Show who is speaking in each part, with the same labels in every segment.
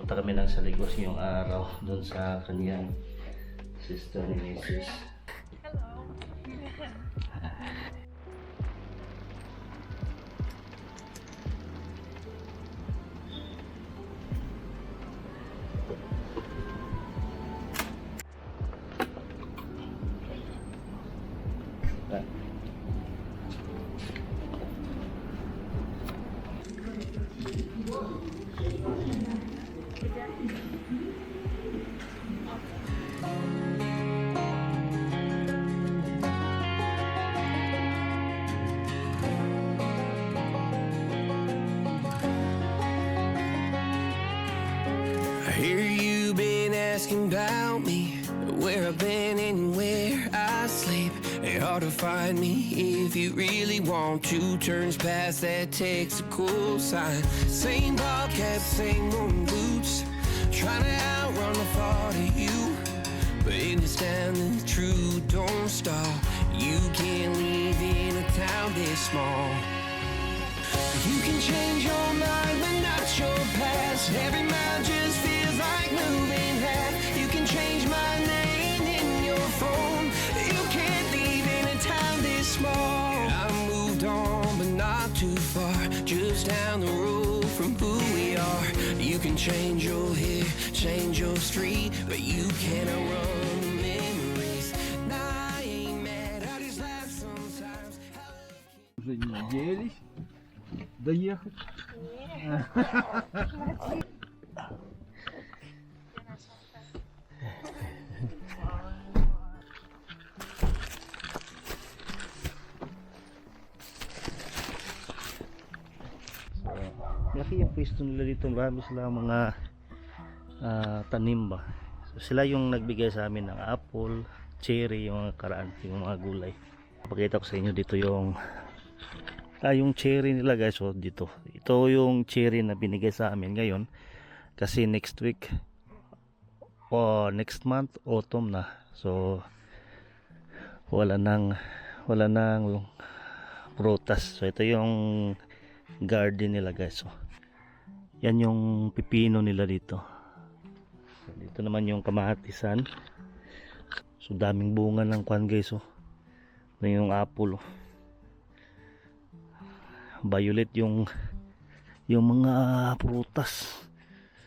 Speaker 1: Punta kami ng Saligos ngayong araw doon sa kanyang sister ni Mrs.
Speaker 2: I hear you been asking about me, where I've been and where I sleep. It's hard to find me if you really want to. Turns past that takes a cool sign. Same bobcat, same moon boots, trying to outrun the thought of you. But in this town, the truth don't stop. You can't live in a town this small. You can change your mind, but not your past. Every mile just feels like moving half. You can change my name in your phone. You can't live in a town this small. I moved on, but not too far. Just down the road from who we are. You can change your hair, change your street, but you can't outrun the memories. Nah, I ain't mad, I just laugh sometimes.
Speaker 3: Уже не надеялись доехать.
Speaker 1: Laki yung pwesto nila dito, marami sila mga tanim ba. So, sila yung nagbigay sa amin ng apple, cherry, yung mga karaan, yung mga gulay. Pakita ko sa inyo dito yung cherry nila guys. So dito, ito yung cherry na binigay sa amin ngayon kasi next week o next month autumn na. So wala nang prutas. So ito yung garden nila guys. So yan yung pipino nila dito. So, dito naman yung kamatisan. So daming bunga ng kwan guys. So yung apple. Violet yung mga prutas.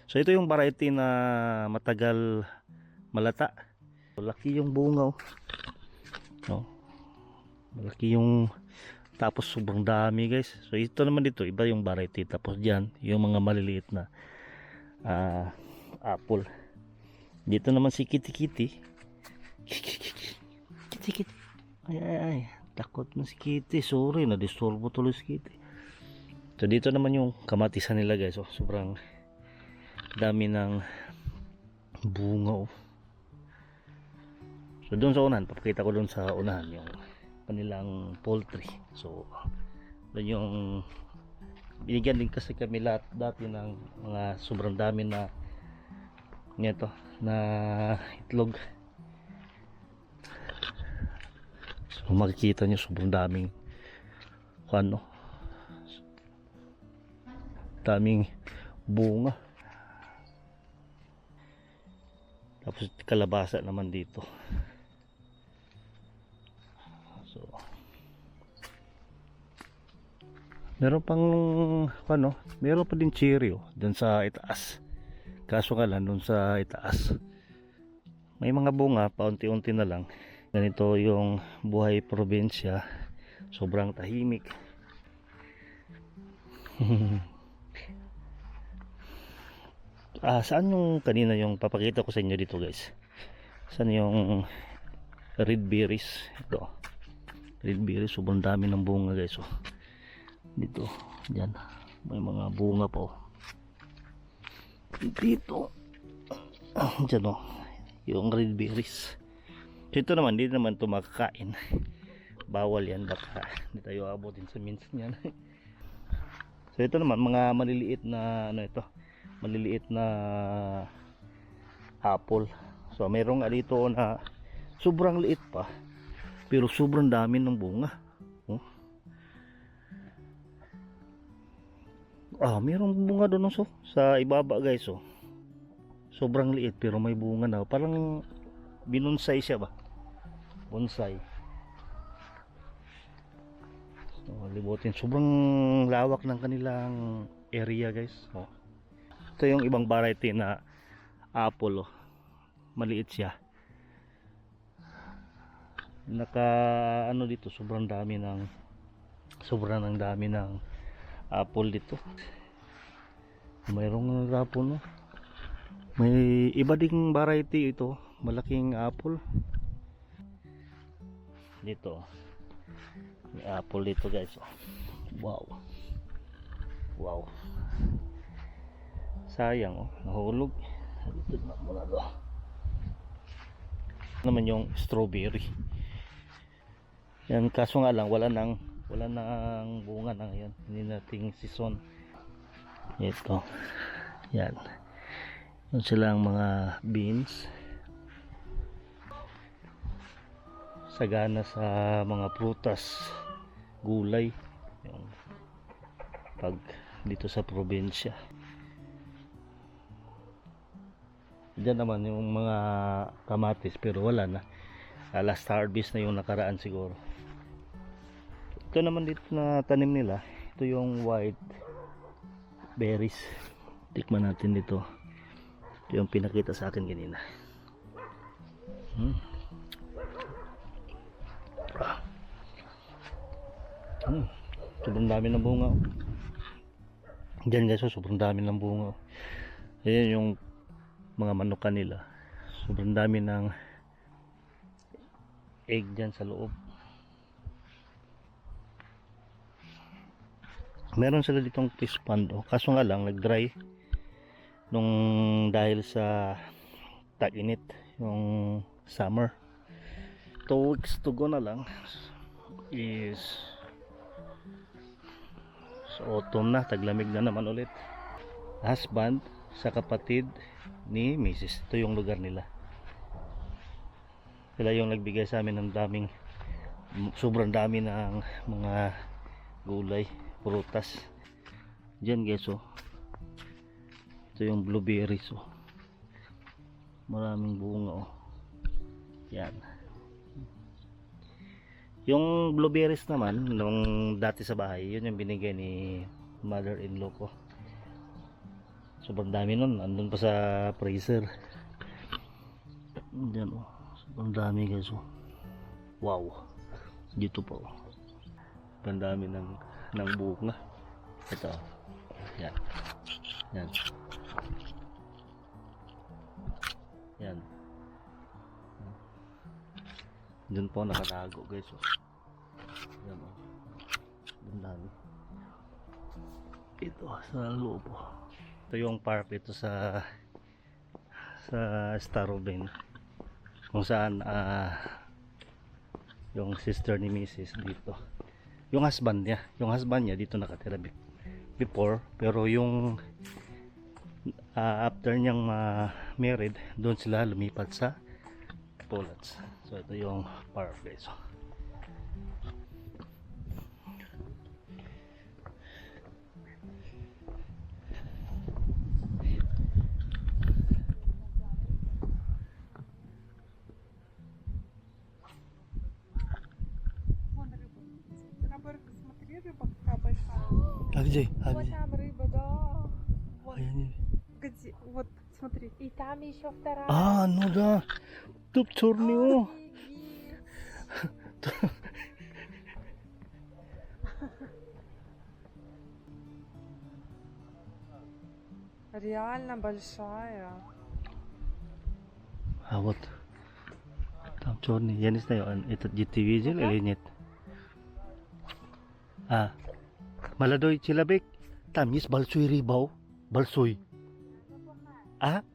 Speaker 1: So ito yung variety na matagal malata. Malaki yung bunga. No? Malaki yung, tapos sobrang dami guys. So ito naman dito iba yung variety. Tapos diyan yung mga maliliit na apple. Dito naman si Kitty Kitty. Ay, takot na si Kitty. Sorry, na-disturb tuloy si Kitty. So dito naman yung kamatisan nila guys. So sobrang dami ng bunga. So doon sa unahan, papakita ko doon sa unahan yung kanilang poultry. So doon yung binigyan din kasi kami lahat dati ng mga sobrang dami na nito na itlog. So makikita nyo sobrang daming daming bunga. Tapos kalabasa naman dito. So meron pang meron pa din cherry dun sa itaas. Kaso nga lang dun sa itaas may mga bunga paunti-unti na lang. Ganito yung buhay probinsya, sobrang tahimik. Saan yung kanina yung papakita ko sa inyo dito guys? Saan yung red berries? Ito red berries, sobrang dami ng bunga guys. So dito, dyan may mga bunga po dito. Dyan yung red berries. Ito naman, hindi naman ito makakain. Bawal yan, baka hindi tayo abutin sa minsan yan. So ito naman, mga maliliit na maliliit na apple. So mayroong dito na sobrang liit pa, pero sobrang dami ng bunga. Mayroong bunga doon sa ibaba guys. Sobrang liit pero may bunga na. Parang binunsay siya ba? Bonsai. So, libutin. Sobrang lawak ng kanilang area guys. Oh. Ito yung ibang variety na apple. Oh. Maliit siya. Naka ano dito, sobrang dami ng apple dito. Mayroong apple, no? May iba ding variety ito, malaking apple dito. May apple dito guys. Wow, wow, sayang, oh, nahulog dito na muna to. Naman yung strawberry yan, kaso nga lang wala nang bunga na ngayon, hindi nating season ito. Yan, yun silang mga beans, sagana sa mga prutas, gulay yung pag dito sa probinsya. Diyan naman yung mga kamatis pero wala na, last harvest na yung nakaraan siguro. Ito naman dito na tanim nila, ito yung white berries. Tikman natin dito. Ito yung pinakita sa akin kanina. Sobrang dami ng bunga. Diyan guys, sobrang dami ng bunga. Ayan yung mga manukan nila. Sobrang dami ng egg dyan sa loob. Meron sila ditong fish pond, oh. Kaso nga lang nag-dry nung dahil sa tag-init yung summer. 2 weeks to go na lang is so autumn na, taglamig na naman ulit. Husband sa kapatid ni Mrs. Ito yung lugar nila. Sila yung nagbigay sa amin ng sobrang dami ng mga gulay, prutas. Diyan guys, oh. Ito yung blueberries, oh. Maraming bunga, oh. Yan. Yung blueberries naman nung dati sa bahay, yun yung binigay ni mother-in-law ko. Sobrang dami nun, andun pa sa freezer. Diyan, oh. Sobrang dami guys, oh. Wow. Dito po, oh. Sobrang dami ng bunga. Ito, yan, yan, yan. Dun po nakatago guys, oh. Yan, oh. Ang dami ito sa loob, oh. Ito yung park ito sa Staroben, kung saan yung sister ni Mrs. dito, yung husband niya dito nakatira before, pero yung after niyang married, doon sila lumipat sa Polats. So ito yung park guys.
Speaker 4: Смотри, рыба какая большая.
Speaker 1: А где?
Speaker 4: Вот там рыба, да. Вот, где, вот, смотри.
Speaker 5: И там еще вторая.
Speaker 1: Ну да. Тут черный.
Speaker 4: Офигеть. Реально большая.
Speaker 1: А вот там черный. Я не знаю, этот GT видел или нет. Молодой человек, там есть большой рыба. Большой.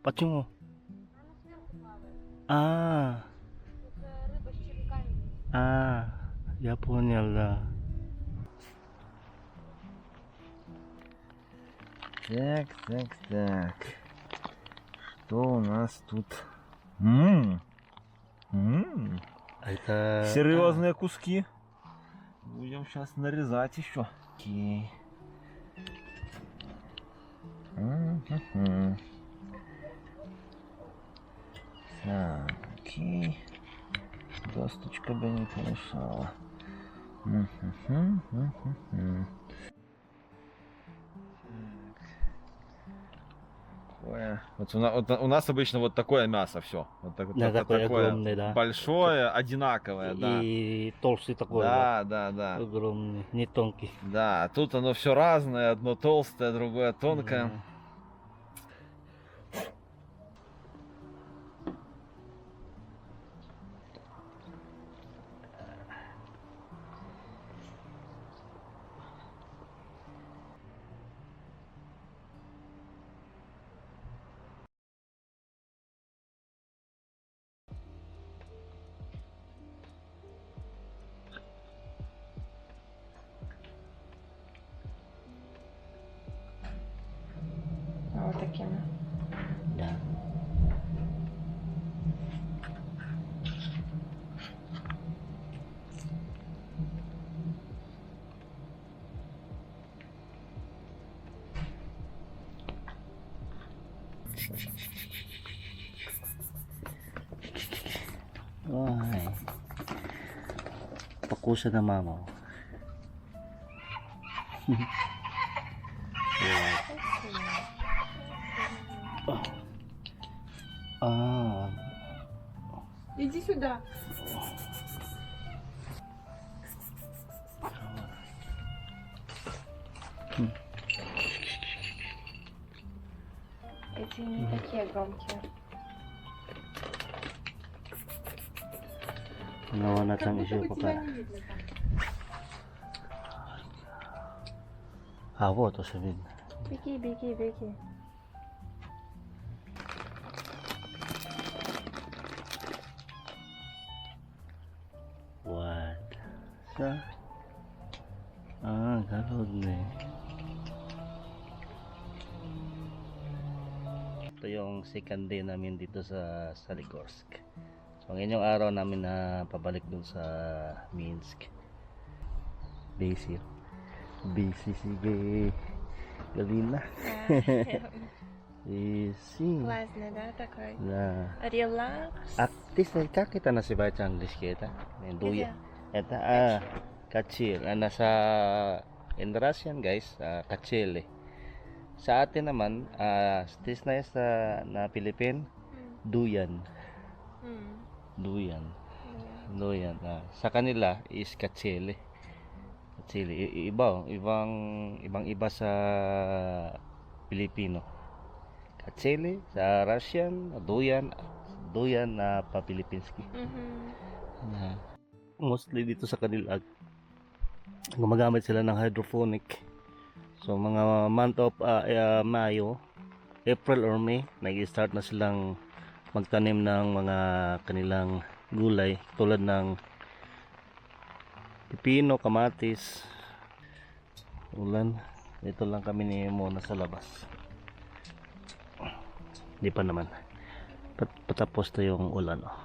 Speaker 1: Почему?
Speaker 5: Рыба с черепками.
Speaker 1: Я понял, да.
Speaker 3: Так. Что у нас тут?
Speaker 1: Это...
Speaker 3: Серьезные куски. Будем сейчас нарезать еще. Окей. Так, окей. Досточка бы не помешала. Мгм, мгм, мгм. Такое. Вот у нас обычно вот такое мясо, все. Вот
Speaker 1: Да, такое огромное, да.
Speaker 3: большое, одинаковое, да.
Speaker 1: И толстый такой,
Speaker 3: Да, да, да.
Speaker 1: вот, огромный, не тонкий.
Speaker 3: Да, а тут оно все разное, одно толстое, другое тонкое.
Speaker 1: Да.
Speaker 4: Вот такими.
Speaker 1: Да. Ой. Pakusa na mama. Ah,
Speaker 4: Иди сюда.
Speaker 5: Эти не такие громкие.
Speaker 1: ginawa na
Speaker 4: Как
Speaker 1: tang
Speaker 4: будто
Speaker 1: issue
Speaker 4: бы
Speaker 1: pa
Speaker 4: тебя
Speaker 1: pa.
Speaker 4: не видно там.
Speaker 1: Ah, вот то sabihin.
Speaker 5: Беги, беги, беги.
Speaker 1: What? Sa? Ah, galod na eh. Ito yung second day namin dito sa Soligorsk. So ngayon yung araw namin na pabalik dun sa Minsk. Busy. Busy sige. Galina. Busy.
Speaker 5: Классный, да, такой?
Speaker 1: Да.
Speaker 5: Релакс.
Speaker 1: А ты знаешь, как это называется английский это? Дуя. Это kachil. Nasa in Russian guys, kachele. Sa atin naman, this na sa na Philippine, duyan. Duyan. Duyan. Sa kanila is kachele. Kachele. Ibang iba sa Pilipino. Kachele sa Russian, duyan. Duyan na pa-Pilipinski. Na mostly dito sa kanila gumagamit sila ng hydroponic. So mga month of Mayo, April or May, nag-start na silang magtanim ng mga kanilang gulay tulad ng pipino, kamatis. Ulan, dito lang kami ni Mona sa labas. Hindi pa naman patapos na yung ulan, oh.